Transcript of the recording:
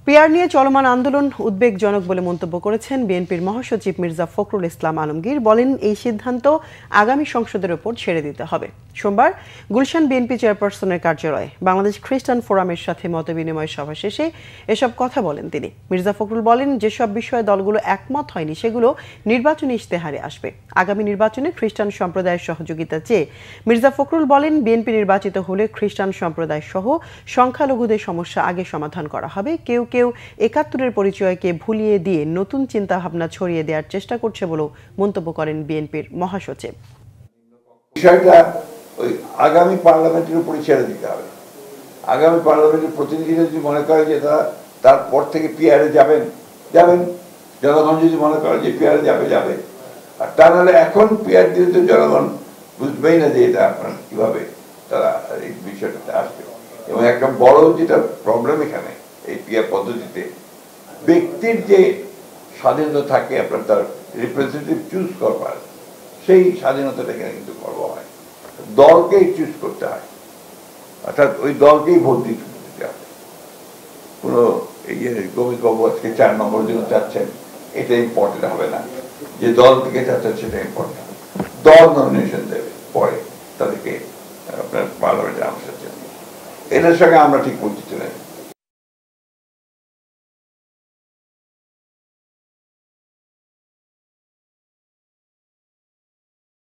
PR নিয়ে চলমান আন্দোলন উদ্বেগজনক বলে মন্তব্য করেছেন বিএনপির মহাসচিব মির্জা ফখরুল ইসলাম আলমগীর। বলেন, এই সিদ্ধান্ত আগামী সংসদের ওপর ছেড়ে দিতে হবে। সোমবার গুলশান বিএনপি চেয়ারপারসনের কার্যালয়ে বাংলাদেশ খ্রিস্টান ফোরামের সাথে মতবিনিময় সভা শেষে এসব কথা বলেন তিনি। মির্জা ফখরুল বলেন, যেসব বিষয়ে দলগুলো একমত হয়নি সেগুলো নির্বাচনী ইশতেহারে আসবে। আগামী নির্বাচনে খ্রিস্টান সম্প্রদায়ের সহযোগিতা চেয়ে মির্জা ফখরুল বলেন, বিএনপি নির্বাচিত হলে খ্রিস্টান সম্প্রদায় সহ সংখ্যালঘুদের সমস্যা আগে সমাধান করা হবে। কেউ কেউ ৭১-এর পরিচয়কে ভুলিয়ে দিয়ে নতুন চিন্তাভাবনা ছড়িয়ে দেওয়ার চেষ্টা করছে বলেও মন্তব্য করেন বিএনপির মহাসচিব। বিষয়টা ওই আগামী পার্লামেন্টের উপরে ছেড়ে দিতে হবে। আগামী পার্লামেন্টের প্রতিনিধিরা যদি মনে করে যে তারা তারপর থেকে পিআরে যাবেন, জনগণ যদি মনে করে যে পিআরে যাবে। আর তা নাহলে এখন পিআর দিলে তো জনগণ বুঝবেই না যে এটা আপনার কিভাবে তারা এই বিষয়টাতে আসবে। এবং একটা বড় যেটা প্রবলেম এখানে এই পিআর পদ্ধতিতে, ব্যক্তির যে স্বাধীনতা থাকে আপনার তার রিপ্রেজেন্টেটিভ চুজ করবার, সেই স্বাধীনতাটা এখানে কিন্তু করব হয়, দলকেই চুজ করতে হয়, অর্থাৎ ওই দলকেই ভোট দিতে হবে। কোনো এই যে গোবিন্দ বাবু আজকে 4 নম্বর জন্য চাচ্ছেন, এটা ইম্পর্টেন্ট হবে না। যে দল থেকে চাচ্ছেন সেটা ইম্পর্টেন্ট। দল নমিনেশন দেবে পরে তাদেরকে আপনার পার্লামেন্টে আসার জন্য। এটার সঙ্গে আমরা ঠিক পরিচিত নই।